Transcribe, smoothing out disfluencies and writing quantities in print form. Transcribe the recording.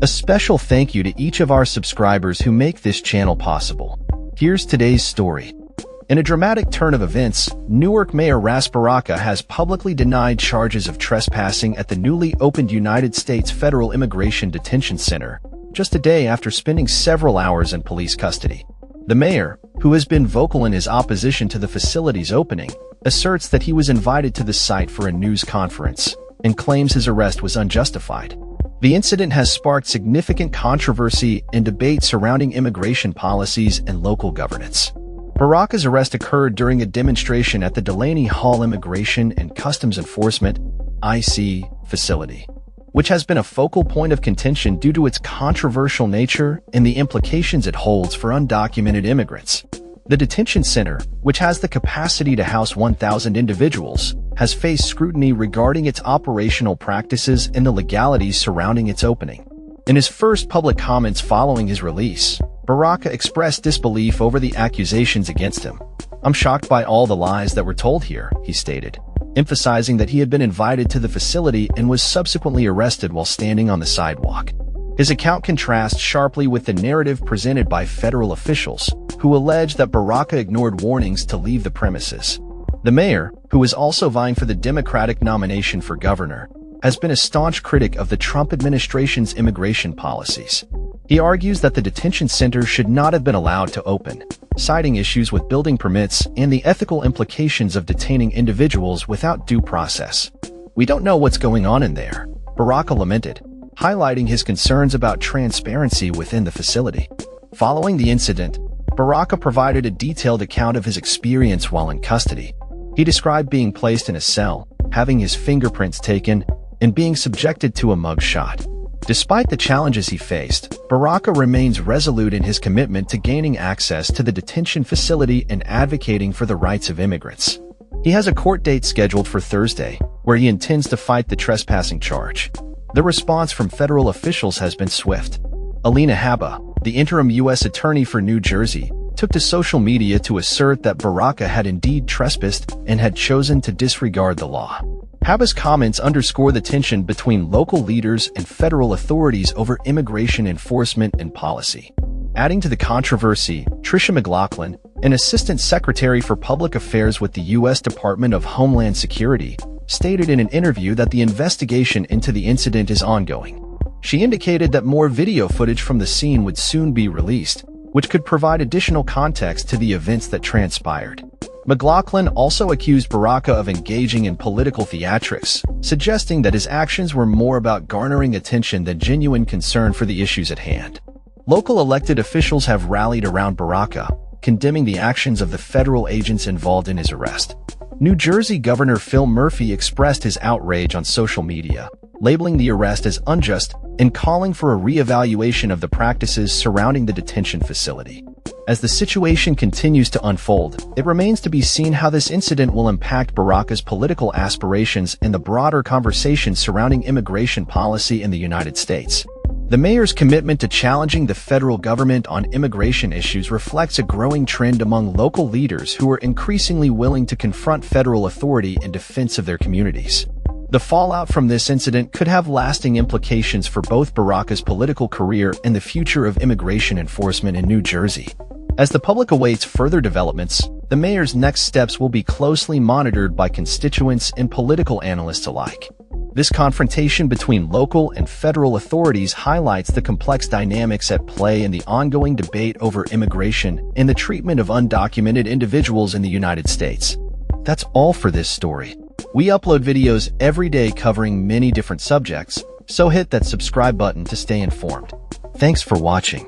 A special thank you to each of our subscribers who make this channel possible. Here's today's story. In a dramatic turn of events, Newark Mayor Ras Baraka has publicly denied charges of trespassing at the newly opened United States Federal Immigration Detention Center, just a day after spending several hours in police custody. The mayor, who has been vocal in his opposition to the facility's opening, asserts that he was invited to the site for a news conference and claims his arrest was unjustified. The incident has sparked significant controversy and debate surrounding immigration policies and local governance. Baraka's arrest occurred during a demonstration at the Delaney Hall Immigration and Customs Enforcement (IC) facility, which has been a focal point of contention due to its controversial nature and the implications it holds for undocumented immigrants. The detention center, which has the capacity to house 1,000 individuals, has faced scrutiny regarding its operational practices and the legalities surrounding its opening. In his first public comments following his release, Baraka expressed disbelief over the accusations against him. "I'm shocked by all the lies that were told here," he stated, emphasizing that he had been invited to the facility and was subsequently arrested while standing on the sidewalk. His account contrasts sharply with the narrative presented by federal officials, who allege that Baraka ignored warnings to leave the premises. The mayor, who is also vying for the Democratic nomination for governor, has been a staunch critic of the Trump administration's immigration policies. He argues that the detention center should not have been allowed to open, citing issues with building permits and the ethical implications of detaining individuals without due process. "We don't know what's going on in there," Baraka lamented, highlighting his concerns about transparency within the facility. Following the incident, Baraka provided a detailed account of his experience while in custody. He described being placed in a cell, having his fingerprints taken, and being subjected to a mug shot. Despite the challenges he faced, Baraka remains resolute in his commitment to gaining access to the detention facility and advocating for the rights of immigrants. He has a court date scheduled for Thursday, where he intends to fight the trespassing charge. The response from federal officials has been swift. Alina Habba, the interim U.S. Attorney for New Jersey, took to social media to assert that Baraka had indeed trespassed and had chosen to disregard the law. Habba's comments underscore the tension between local leaders and federal authorities over immigration enforcement and policy. Adding to the controversy, Tricia McLaughlin, an Assistant Secretary for Public Affairs with the U.S. Department of Homeland Security, stated in an interview that the investigation into the incident is ongoing. She indicated that more video footage from the scene would soon be released, which could provide additional context to the events that transpired. McLaughlin also accused Baraka of engaging in political theatrics, suggesting that his actions were more about garnering attention than genuine concern for the issues at hand. Local elected officials have rallied around Baraka, condemning the actions of the federal agents involved in his arrest. New Jersey Governor Phil Murphy expressed his outrage on social media, labeling the arrest as unjust and calling for a re-evaluation of the practices surrounding the detention facility. As the situation continues to unfold, it remains to be seen how this incident will impact Baraka's political aspirations and the broader conversation surrounding immigration policy in the United States. The mayor's commitment to challenging the federal government on immigration issues reflects a growing trend among local leaders who are increasingly willing to confront federal authority in defense of their communities. The fallout from this incident could have lasting implications for both Baraka's political career and the future of immigration enforcement in New Jersey. As the public awaits further developments, the mayor's next steps will be closely monitored by constituents and political analysts alike. This confrontation between local and federal authorities highlights the complex dynamics at play in the ongoing debate over immigration and the treatment of undocumented individuals in the United States. That's all for this story. We upload videos every day covering many different subjects, so hit that subscribe button to stay informed. Thanks for watching.